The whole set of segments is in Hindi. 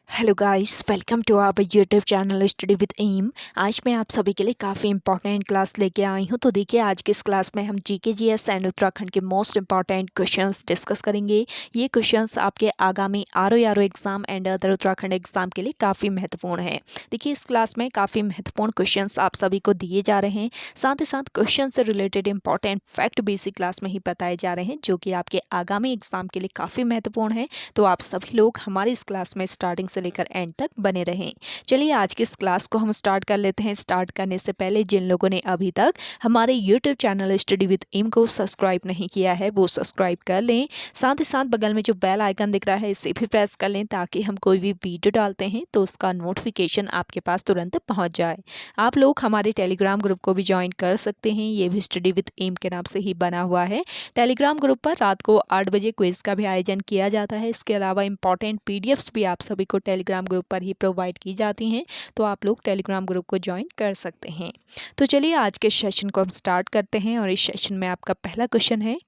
Hello guys, welcome to our YouTube channel study with M. आज मैं आप सभी के लिए काफ़ी इंपॉर्टेंट क्लास लेके आई हूं। तो देखिए, आज की इस क्लास में हम जीके जीएस एंड उत्तराखंड के मोस्ट इंपॉर्टेंट क्वेश्चंस डिस्कस करेंगे। ये क्वेश्चंस आपके आगामी RO exam and other Uttarakhand exam के लिए काफ़ी महत्वपूर्ण है। देखिए, इस क्लास में काफ़ी महत्वपूर्ण क्वेश्चंस आप सभी को दिए जा रहे हैं। साथ ही साथ क्वेश्चन से रिलेटेड इंपॉर्टेंट फैक्ट भी इसी क्लास में ही बताए जा रहे हैं, जो कि आपके आगामी एग्जाम के लिए काफ़ी महत्वपूर्ण है। तो आप सभी लोग हमारी इस क्लास में स्टार्टिंग से लेकर एंड तक बने रहें। चलिए, आज की इस क्लास को हम स्टार्ट कर लेते हैं। स्टार्ट करने से पहले जिन लोगों ने अभी तक हमारे YouTube channel study with M को सब्सक्राइब नहीं किया है, वो सब्सक्राइब कर लें। साथ ही साथ बगल में जो बेल आइकन दिख रहा है, इसे भी प्रेस कर लें, ताकि हम कोई भी वीडियो डालते हैं तो उसका नोटिफिकेशन आपके पास तुरंत पहुंच जाए। आप लोग हमारे टेलीग्राम ग्रुप को भी ज्वाइन कर सकते हैं। ये भी स्टडी विद एम के नाम से ही बना हुआ है। टेलीग्राम ग्रुप पर रात को 8 बजे क्विज का भी आयोजन किया जाता है। इसके अलावा इंपॉर्टेंट पीडीएफ्स भी आप सभी को टेलीग्राम ग्रुप पर ही प्रोवाइड की जाती हैं, तो आप लोग टेलीग्राम ग्रुप को ज्वाइन कर सकते हैं। तो चलिए, आज के सेशन को हम स्टार्ट करते हैं और इस सेशन में आपका पहला क्वेश्चन है,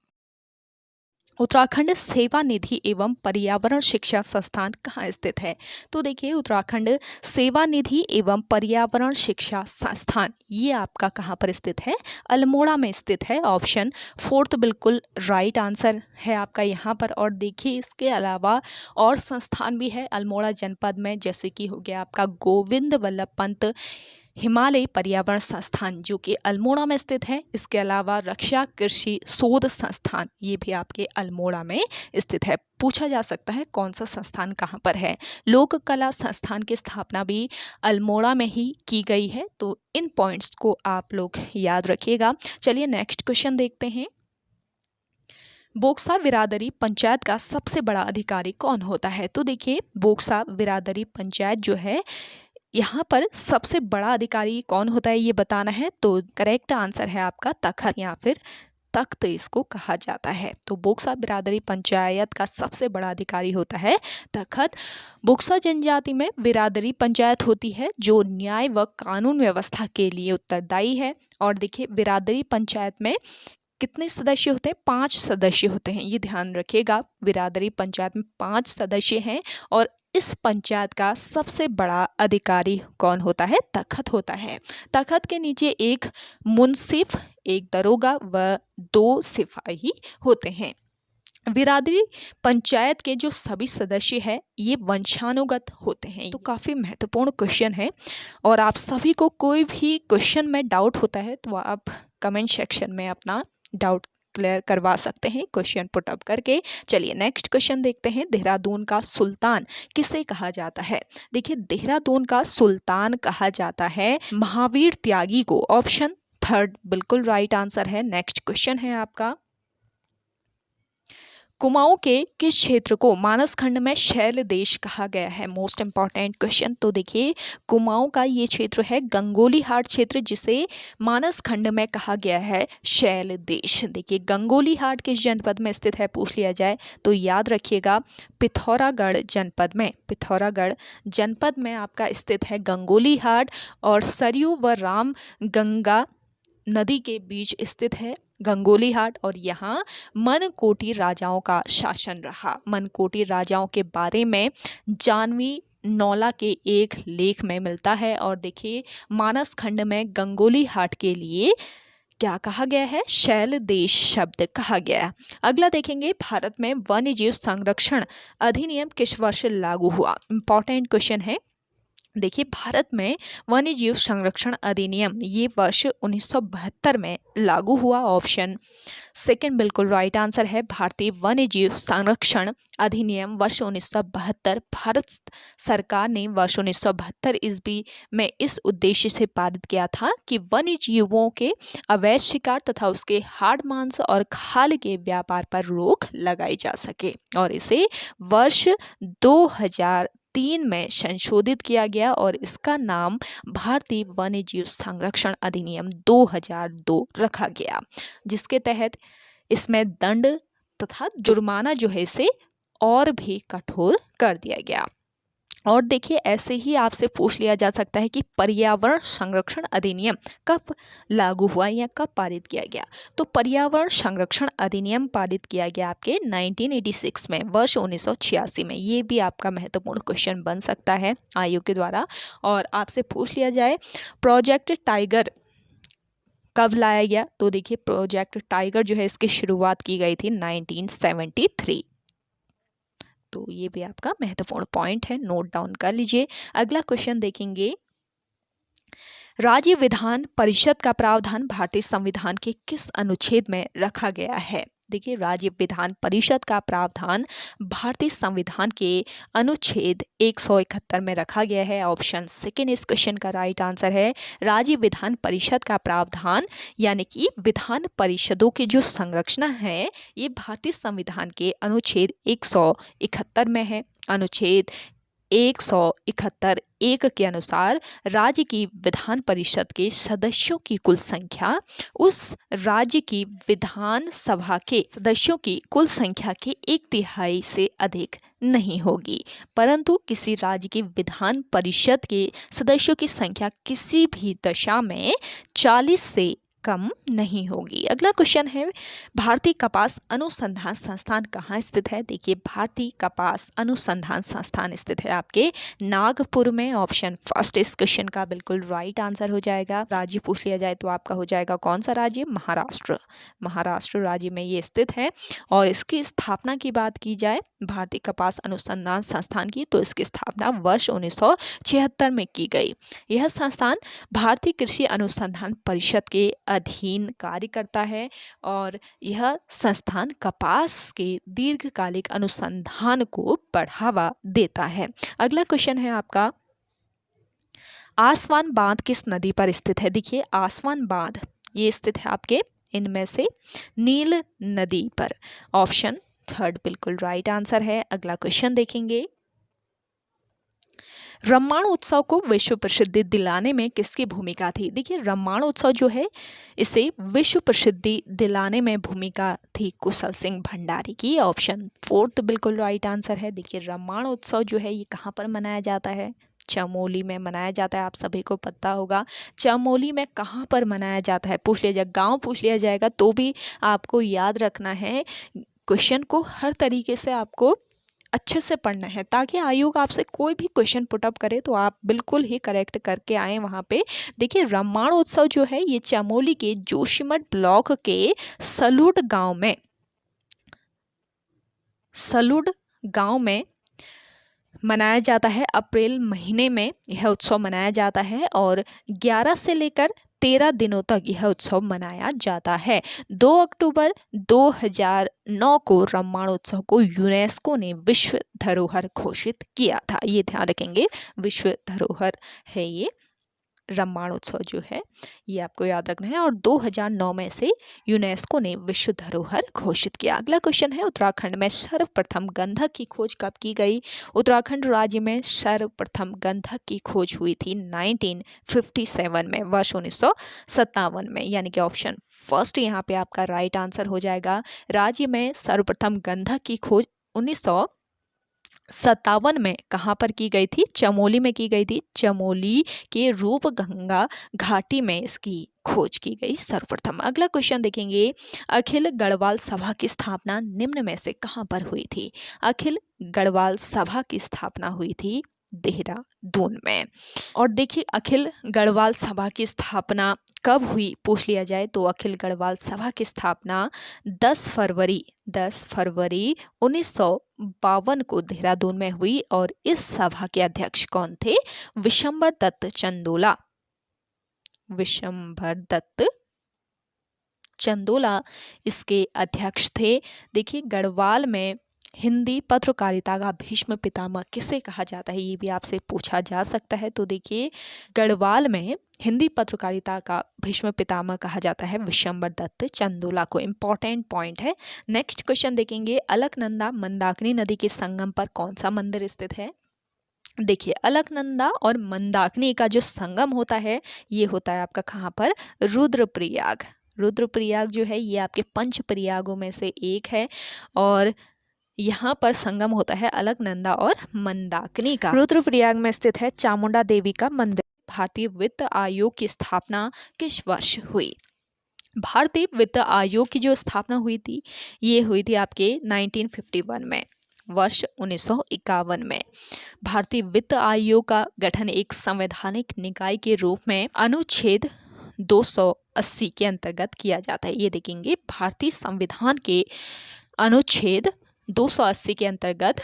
उत्तराखंड सेवा निधि एवं पर्यावरण शिक्षा संस्थान कहाँ स्थित है? तो देखिए, उत्तराखंड सेवा निधि एवं पर्यावरण शिक्षा संस्थान ये आपका कहाँ पर स्थित है? अल्मोड़ा में स्थित है। ऑप्शन फोर्थ बिल्कुल राइट आंसर है आपका यहाँ पर। और देखिए, इसके अलावा और संस्थान भी है अल्मोड़ा जनपद में, जैसे कि हो गया आपका गोविंद वल्लभ पंत हिमालय पर्यावरण संस्थान, जो कि अल्मोड़ा में स्थित है। इसके अलावा रक्षा कृषि शोध संस्थान, ये भी आपके अल्मोड़ा में स्थित है। पूछा जा सकता है कौन सा संस्थान कहाँ पर है। लोक कला संस्थान की स्थापना भी अल्मोड़ा में ही की गई है। तो इन पॉइंट्स को आप लोग याद रखिएगा। चलिए, नेक्स्ट क्वेश्चन देखते हैं। बोक्सा बिरादरी पंचायत का सबसे बड़ा अधिकारी कौन होता है? तो देखिए, बोक्सा बिरादरी पंचायत जो है, यहाँ पर सबसे बड़ा अधिकारी कौन होता है ये बताना है। तो करेक्ट आंसर है आपका तखत या फिर तख्त इसको कहा जाता है। तो बोक्सा बिरादरी पंचायत का सबसे बड़ा अधिकारी होता है तखत। बोक्सा जनजाति में बिरादरी पंचायत होती है, जो न्याय व कानून व्यवस्था के लिए उत्तरदायी है। और देखिए, बिरादरी पंचायत में कितने सदस्य होते हैं? 5 सदस्य होते हैं, ये ध्यान रखिएगा। बिरादरी पंचायत में 5 सदस्य हैं। और इस पंचायत का सबसे बड़ा अधिकारी कौन होता है? तखत होता है। तखत के नीचे एक मुंसिफ, एक दरोगा व 2 सिपाही होते हैं। बिरादरी पंचायत के जो सभी सदस्य हैं, ये वंशानुगत होते हैं। तो काफ़ी महत्वपूर्ण क्वेश्चन है। और आप सभी को कोई भी क्वेश्चन में डाउट होता है तो आप कमेंट सेक्शन में अपना डाउट क्लियर करवा सकते हैं, क्वेश्चन पुट अप करके। चलिए, नेक्स्ट क्वेश्चन देखते हैं। देहरादून का सुल्तान किसे कहा जाता है? देखिए, देहरादून का सुल्तान कहा जाता है महावीर त्यागी को। ऑप्शन थर्ड बिल्कुल राइट आंसर है। नेक्स्ट क्वेश्चन है आपका, कुमाऊं के किस क्षेत्र को मानस खंड में शैल देश कहा गया है? Most important question. तो देखिए, कुमाऊं का ये क्षेत्र है गंगोली हाट क्षेत्र, जिसे मानस खंड में कहा गया है शैल देश। देखिए, गंगोली हाट किस जनपद में स्थित है पूछ लिया जाए तो याद रखिएगा, पिथौरागढ़ जनपद में। पिथौरागढ़ जनपद में आपका स्थित है गंगोली हाट। और सरयू व राम गंगा नदी के बीच स्थित है गंगोली हाट। और यहाँ मनकोटी राजाओं का शासन रहा। मनकोटी राजाओं के बारे में जानवी नौला के एक लेख में मिलता है। और देखिए, मानस खंड में गंगोली हाट के लिए क्या कहा गया है? शैल देश शब्द कहा गया है। अगला देखेंगे, भारत में वन्य जीव संरक्षण अधिनियम किस वर्ष लागू हुआ? इंपॉर्टेंट क्वेश्चन है। देखिए, भारत में वन्य जीव संरक्षण अधिनियम ये वर्ष 1972 में लागू हुआ। ऑप्शन सेकंड बिल्कुल राइट आंसर है। भारतीय वन्य जीव संरक्षण अधिनियम वर्ष 1972 भारत सरकार ने वर्ष 1972 ईस्वी में इस उद्देश्य से पारित किया था कि वन्य जीवों के अवैध शिकार तथा उसके हाड़ मांस और खाल के व्यापार पर रोक लगाई जा सके। और इसे वर्ष 2003 में संशोधित किया गया और इसका नाम भारतीय वन्य जीव संरक्षण अधिनियम 2002 रखा गया, जिसके तहत इसमें दंड तथा जुर्माना जो है इसे और भी कठोर कर दिया गया। और देखिए ऐसे ही आपसे पूछ लिया जा सकता है कि पर्यावरण संरक्षण अधिनियम कब लागू हुआ या कब पारित किया गया। तो पर्यावरण संरक्षण अधिनियम पारित किया गया आपके 1986 में, वर्ष 1986 में। ये भी आपका महत्वपूर्ण क्वेश्चन बन सकता है आयोग के द्वारा। और आपसे पूछ लिया जाए प्रोजेक्ट टाइगर कब लाया गया, तो देखिए प्रोजेक्ट टाइगर जो है इसकी शुरुआत की गई थी 1973। तो ये भी आपका महत्वपूर्ण पॉइंट है, नोट डाउन कर लीजिए। अगला क्वेश्चन देखेंगे, राज्य विधान परिषद का प्रावधान भारतीय संविधान के किस अनुच्छेद में रखा गया है। देखिए राज्य विधान परिषद का प्रावधान भारतीय संविधान के अनुच्छेद 171 में रखा गया है। ऑप्शन सेकेंड इस क्वेश्चन का राइट आंसर है। राज्य विधान परिषद का प्रावधान यानी कि विधान परिषदों की जो संरचना है ये भारतीय संविधान के अनुच्छेद 171 में है। अनुच्छेद 171(1) के अनुसार राज्य की विधान परिषद के सदस्यों की कुल संख्या उस राज्य की विधान सभा के सदस्यों की कुल संख्या के 1/3 से अधिक नहीं होगी, परंतु किसी राज्य की विधान परिषद के सदस्यों की संख्या किसी भी दशा में 40 से कम नहीं होगी। अगला क्वेश्चन है, भारतीय कपास अनुसंधान संस्थान कहाँ स्थित है। देखिए भारतीय कपास अनुसंधान संस्थान स्थित है आपके नागपुर में। ऑप्शन फर्स्ट इस क्वेश्चन का बिल्कुल राइट आंसर हो जाएगा। राज्य पूछ लिया जाए तो आपका हो जाएगा कौन सा राज्य, महाराष्ट्र। महाराष्ट्र राज्य में ये स्थित है। और इसकी स्थापना की बात की जाए भारतीय कपास अनुसंधान संस्थान की, तो इसकी स्थापना वर्ष 1976 में की गई। यह संस्थान भारतीय कृषि अनुसंधान परिषद के अधीन कार्य करता है और यह संस्थान कपास के दीर्घकालिक अनुसंधान को बढ़ावा देता है। अगला क्वेश्चन है आपका, आसवान बांध किस नदी पर स्थित है। देखिए आसवान बांध ये स्थित है आपके इनमें से नील नदी पर। ऑप्शन थर्ड बिल्कुल राइट आंसर है। अगला क्वेश्चन देखेंगे, रामायण उत्सव को विश्व प्रसिद्धि दिलाने में किसकी भूमिका थी। देखिए रामायण उत्सव जो है इसे विश्व प्रसिद्धि दिलाने में भूमिका थी कुशल सिंह भंडारी की। ऑप्शन फोर्थ बिल्कुल राइट आंसर है। देखिए रामायण उत्सव जो है ये कहाँ पर मनाया जाता है, चमोली में मनाया जाता है। आप सभी को पता होगा चमोली में कहाँ पर मनाया जाता है। पूछ लिया जाए गाँव पूछ लिया जाएगा तो भी आपको याद रखना है, क्वेश्चन को हर तरीके से आपको अच्छे से पढ़ना है ताकि आयोग आपसे कोई भी क्वेश्चन पुटअप करे तो आप बिल्कुल ही करेक्ट करके आए वहाँ पे। देखिए रामायण उत्सव जो है ये चमोली के जोशीमठ ब्लॉक के सलूड गांव में मनाया जाता है। अप्रैल महीने में यह उत्सव मनाया जाता है और 11 से लेकर 13 दिनों तक यह उत्सव मनाया जाता है। 2 अक्टूबर 2009 को रामायण उत्सव को यूनेस्को ने विश्व धरोहर घोषित किया था। ये ध्यान रखेंगे, विश्व धरोहर है ये रामायण उत्सव जो है, ये आपको याद रखना है। और 2009 में से यूनेस्को ने विश्व धरोहर घोषित किया। अगला क्वेश्चन है, उत्तराखंड में सर्वप्रथम गंधक की खोज कब की गई। उत्तराखंड राज्य में सर्वप्रथम गंधक की खोज हुई थी 1957 में, वर्ष 1957 में, यानी कि ऑप्शन फर्स्ट यहाँ पे आपका राइट आंसर हो जाएगा। राज्य में सर्वप्रथम गंधक की खोज 1957 में कहाँ पर की गई थी, चमोली में की गई थी। चमोली के रूपगंगा घाटी में इसकी खोज की गई सर्वप्रथम। अगला क्वेश्चन देखेंगे, अखिल गढ़वाल सभा की स्थापना निम्न में से कहाँ पर हुई थी। अखिल गढ़वाल सभा की स्थापना हुई थी देहरादून में। और देखिए अखिल गढ़वाल सभा की स्थापना कब हुई पूछ लिया जाए तो अखिल गढ़वाल सभा की स्थापना 10 फरवरी 1952 को देहरादून में हुई। और इस सभा के अध्यक्ष कौन थे, विशंबर दत्त चंदोला इसके अध्यक्ष थे। देखिए गढ़वाल में हिंदी पत्रकारिता का भीष्म पितामह किसे कहा जाता है, ये भी आपसे पूछा जा सकता है। तो देखिए गढ़वाल में हिंदी पत्रकारिता का भीष्म पितामह कहा जाता है विशंबर दत्त चंदोला को। इंपॉर्टेंट पॉइंट है। नेक्स्ट क्वेश्चन देखेंगे, अलकनंदा मंदाकिनी नदी के संगम पर कौन सा मंदिर स्थित है। देखिए अलकनंदा और मंदाकिनी का जो संगम होता है ये होता है आपका कहाँ पर, रुद्रप्रयाग। रुद्रप्रयाग जो है ये आपके पंच प्रयागों में से एक है। और यहाँ पर संगम होता है अलकनंदा और मंदाकिनी का। रुद्रप्रयाग में स्थित है चामुंडा देवी का मंदिर। भारतीय वित्त आयोग की स्थापना किस वर्ष हुई? भारतीय वित्त आयोग की जो स्थापना हुई थी, ये हुई थी आपके 1951 में, वर्ष 1951 में। भारतीय वित्त आयोग का गठन एक संवैधानिक निकाय के रूप में अनुच्छेद 280 के अंतर्गत किया जाता है। ये देखेंगे, भारतीय संविधान के अनुच्छेद 280 के अंतर्गत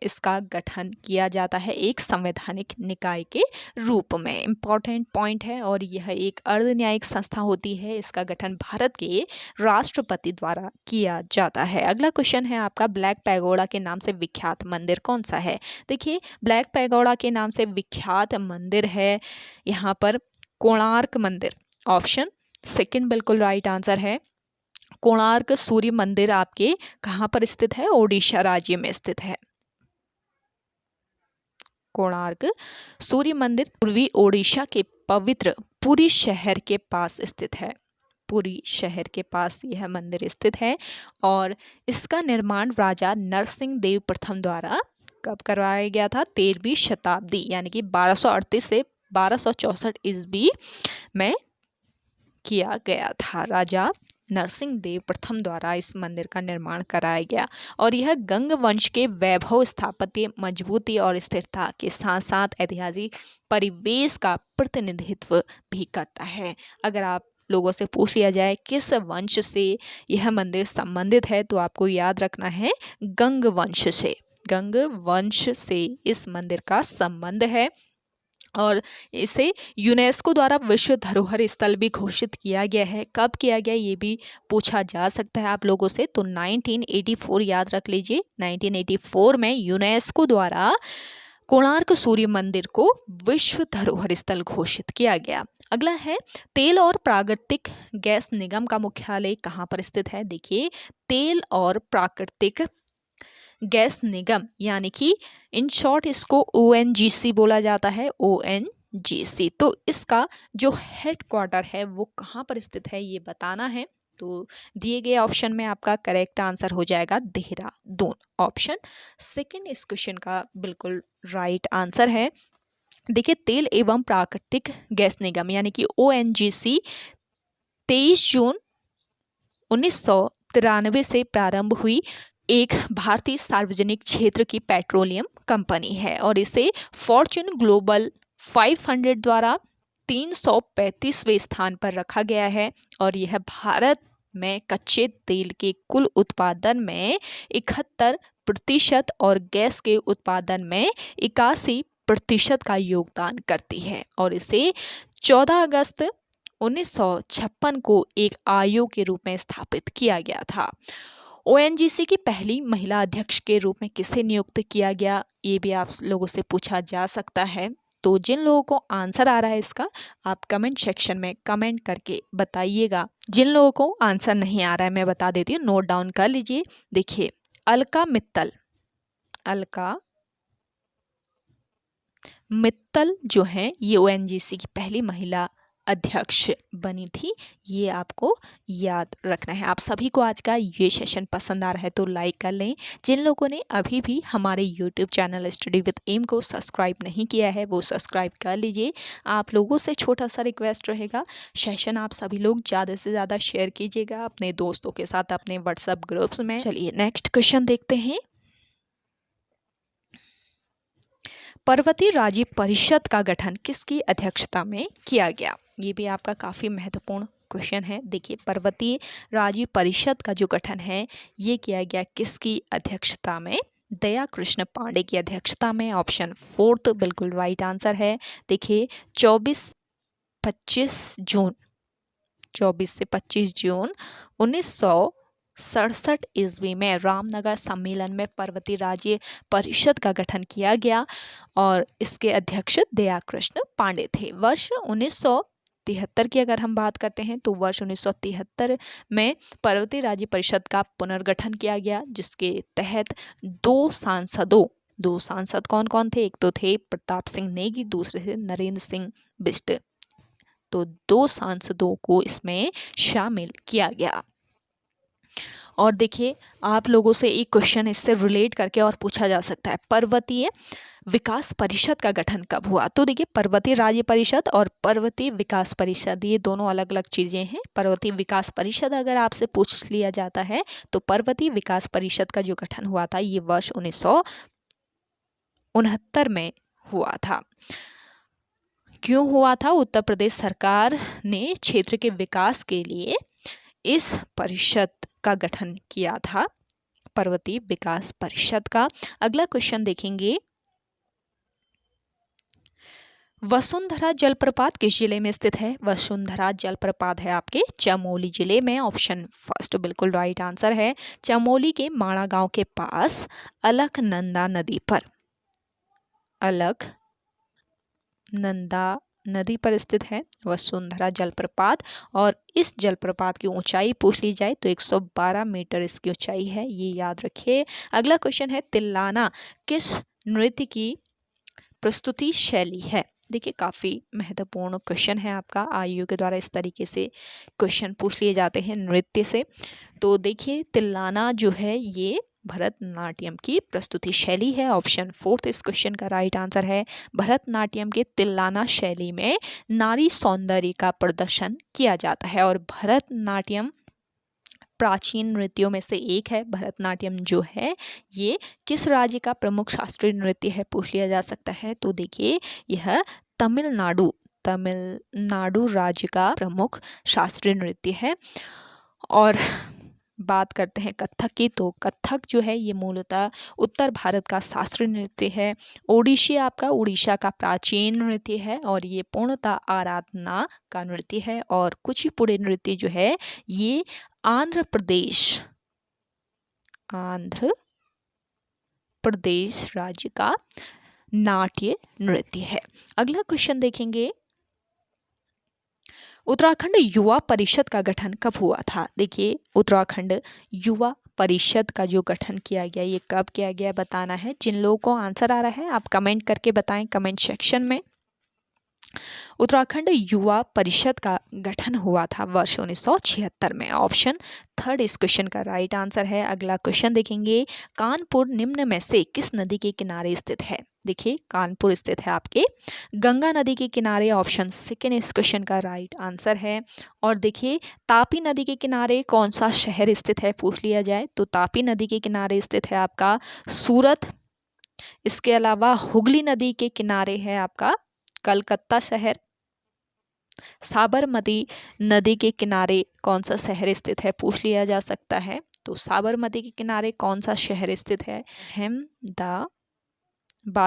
इसका गठन किया जाता है एक संवैधानिक निकाय के रूप में। इम्पॉर्टेंट पॉइंट है। और यह एक अर्ध न्यायिक संस्था होती है। इसका गठन भारत के राष्ट्रपति द्वारा किया जाता है। अगला क्वेश्चन है आपका, ब्लैक पैगोडा के नाम से विख्यात मंदिर कौन सा है? देखिए, ब्लैक पैगोडा के नाम से विख्यात मंदिर है यहाँ पर कोणार्क मंदिर। ऑप्शन सेकंड बिल्कुल राइट आंसर है। कोणार्क सूर्य मंदिर आपके कहाँ पर स्थित है? ओडिशा राज्य में स्थित है। कोणार्क सूर्य मंदिर पूर्वी ओडिशा के पवित्र पुरी शहर के पास स्थित है। पुरी शहर के पास यह मंदिर स्थित है और इसका निर्माण राजा नरसिंह देव प्रथम द्वारा कब करवाया गया था? 13वीं शताब्दी यानी कि 1238 से 1264 ईस्वी में किया गया था। राजा नरसिंह देव प्रथम द्वारा इस मंदिर का निर्माण कराया गया और यह गंग वंश के वैभव, स्थापत्य मजबूती और स्थिरता के साथ साथ ऐतिहासिक परिवेश का प्रतिनिधित्व भी करता है। अगर आप लोगों से पूछ लिया जाए किस वंश से यह मंदिर संबंधित है, तो आपको याद रखना है गंग वंश से। गंग वंश से इस मंदिर का संबंध है और इसे यूनेस्को द्वारा विश्व धरोहर स्थल भी घोषित किया गया है। कब किया गया ये भी पूछा जा सकता है आप लोगों से, तो 1984 याद रख लीजिए। 1984 में यूनेस्को द्वारा कोणार्क सूर्य मंदिर को विश्व धरोहर स्थल घोषित किया गया। अगला है, तेल और प्राकृतिक गैस निगम का मुख्यालय कहाँ पर स्थित है? देखिए, तेल और प्राकृतिक गैस निगम यानी कि इन शॉर्ट इसको ONGC बोला जाता है। ONGC, तो इसका जो हेडक्वार्टर है वो कहाँ पर स्थित है ये बताना है। तो दिए गए ऑप्शन में आपका करेक्ट आंसर हो जाएगा देहरादून। ऑप्शन सेकंड इस क्वेश्चन का बिल्कुल राइट आंसर है। देखिए, तेल एवं प्राकृतिक गैस निगम यानी कि ONGC 23 जून 1993 से प्रारंभ हुई एक भारतीय सार्वजनिक क्षेत्र की पेट्रोलियम कंपनी है और इसे फॉर्च्यून ग्लोबल 500 द्वारा 335वें स्थान पर रखा गया है और यह भारत में कच्चे तेल के कुल उत्पादन में 71% और गैस के उत्पादन में 81% का योगदान करती है और इसे 14 अगस्त 1956 को एक आयोग के रूप में स्थापित किया गया था। ONGC की पहली महिला अध्यक्ष के रूप में किसे नियुक्त किया गया, ये भी आप लोगों से पूछा जा सकता है। तो जिन लोगों को आंसर आ रहा है इसका, आप कमेंट सेक्शन में कमेंट करके बताइएगा। जिन लोगों को आंसर नहीं आ रहा है मैं बता देती हूँ, नोट डाउन कर लीजिए। देखिए, अलका मित्तल, अलका मित्तल जो है ये ONGC की पहली महिला अध्यक्ष बनी थी। ये आपको याद रखना है। आप सभी को आज का ये सेशन पसंद आ रहा है तो लाइक कर लें। जिन लोगों ने अभी भी हमारे YouTube channel study with M को सब्सक्राइब नहीं किया है वो सब्सक्राइब कर लीजिए। आप लोगों से छोटा सा रिक्वेस्ट रहेगा, सेशन आप सभी लोग ज़्यादा से ज़्यादा शेयर कीजिएगा अपने दोस्तों के साथ, अपने व्हाट्सएप ग्रुप्स में। चलिए नेक्स्ट क्वेश्चन देखते हैं। पर्वतीय राज्य परिषद का गठन किसकी अध्यक्षता में किया गया? ये भी आपका काफ़ी महत्वपूर्ण क्वेश्चन है। देखिए, पर्वतीय राज्य परिषद का जो गठन है ये किया गया किसकी अध्यक्षता में? दया कृष्ण पांडे की अध्यक्षता में। ऑप्शन फोर्थ बिल्कुल राइट आंसर है। देखिए, 24 से 25 जून 1967 ईस्वी में रामनगर सम्मेलन में पर्वतीय राज्य परिषद का गठन किया गया और इसके अध्यक्ष दया कृष्ण पांडे थे। वर्ष 1973 की अगर हम बात करते हैं तो वर्ष 1973 में पर्वतीय राज्य परिषद का पुनर्गठन किया गया जिसके तहत दो सांसद कौन कौन थे? एक तो थे प्रताप सिंह नेगी, दूसरे थे नरेंद्र सिंह बिष्ट। तो 2 सांसदों को इसमें शामिल किया गया। और देखिए आप लोगों से एक क्वेश्चन इससे रिलेट करके और पूछा जा सकता है, पर्वतीय विकास परिषद का गठन कब हुआ? तो देखिए पर्वतीय राज्य परिषद और पर्वतीय विकास परिषद ये दोनों अलग अलग चीज़ें हैं। पर्वतीय विकास परिषद अगर आपसे पूछ लिया जाता है तो पर्वतीय विकास परिषद का जो गठन हुआ था ये वर्ष 1969 में हुआ था। क्यों हुआ था? उत्तर प्रदेश सरकार ने क्षेत्र के विकास के लिए इस परिषद का गठन किया था, पर्वतीय विकास परिषद का। अगला क्वेश्चन देखेंगे, वसुंधरा जलप्रपात किस जिले में स्थित है? वसुंधरा जलप्रपात है आपके चमोली जिले में। ऑप्शन फर्स्ट बिल्कुल राइट आंसर है। चमोली के माणा गांव के पास अलकनंदा नदी पर, अलकनंदा नदी पर स्थित है वसुंधरा जलप्रपात। और इस जलप्रपात की ऊंचाई पूछ ली जाए तो 112 मीटर इसकी ऊंचाई है, ये याद रखिए। अगला क्वेश्चन है, तिल्लाना किस नृत्य की प्रस्तुति शैली है? देखिए काफ़ी महत्वपूर्ण क्वेश्चन है आपका, आयु के द्वारा इस तरीके से क्वेश्चन पूछ लिए जाते हैं नृत्य से। तो देखिए तिल्लाना जो है ये भरतनाट्यम की प्रस्तुति शैली है। ऑप्शन फोर्थ इस क्वेश्चन का राइट आंसर है। भरतनाट्यम के तिल्लाना शैली में नारी सौंदर्य का प्रदर्शन किया जाता है और भरतनाट्यम प्राचीन नृत्यों में से एक है। भरतनाट्यम जो है ये किस राज्य का प्रमुख शास्त्रीय नृत्य है पूछ लिया जा सकता है। तो देखिए यह तमिलनाडु राज्य का प्रमुख शास्त्रीय नृत्य है। और बात करते हैं कथक की, तो कथक जो है ये मूलतः उत्तर भारत का शास्त्रीय नृत्य है। ओडिशी आपका उड़ीसा का प्राचीन नृत्य है और ये पूर्णतः आराधना का नृत्य है। और कुचिपुड़ी नृत्य जो है ये आंध्र प्रदेश राज्य का नाट्य नृत्य है। अगला क्वेश्चन देखेंगे, उत्तराखंड युवा परिषद का गठन कब हुआ था? देखिए उत्तराखंड युवा परिषद का जो गठन किया गया ये कब किया गया बताना है। जिन लोगों को आंसर आ रहा है आप कमेंट करके बताएं कमेंट सेक्शन में। उत्तराखंड युवा परिषद का गठन हुआ था वर्ष 1976 में। ऑप्शन थर्ड इस क्वेश्चन का राइट आंसर है। अगला क्वेश्चन देखेंगे, कानपुर निम्न में से किस नदी के किनारे स्थित है? देखिए कानपुर स्थित है आपके गंगा नदी के किनारे। ऑप्शन सेकेंड इस क्वेश्चन का राइट आंसर है। और देखिए तापी नदी के किनारे कौन सा शहर स्थित है पूछ लिया जाए तो तापी नदी के किनारे स्थित है आपका सूरत। इसके अलावा हुगली नदी के किनारे है आपका कलकत्ता शहर। साबरमती नदी के किनारे कौन सा शहर स्थित है पूछ लिया जा सकता है। तो साबरमती के किनारे कौन सा शहर स्थित है? अहमदाबाद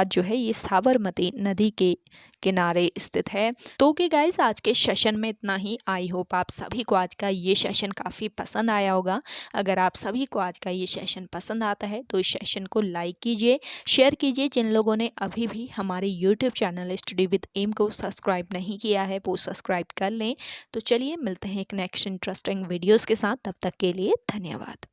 जो है ये साबरमती नदी के किनारे स्थित है। तो कि गाइस आज के सेशन में इतना ही। आई होप आप सभी को आज का ये सेशन काफ़ी पसंद आया होगा। अगर आप सभी को आज का ये सेशन पसंद आता है तो इस सेशन को लाइक कीजिए, शेयर कीजिए। जिन लोगों ने अभी भी हमारे YouTube channel study with M को सब्सक्राइब नहीं किया है वो सब्सक्राइब कर लें। तो चलिए मिलते हैं एक नेक्स्ट इंटरेस्टिंग वीडियोज़ के साथ, तब तक के लिए धन्यवाद।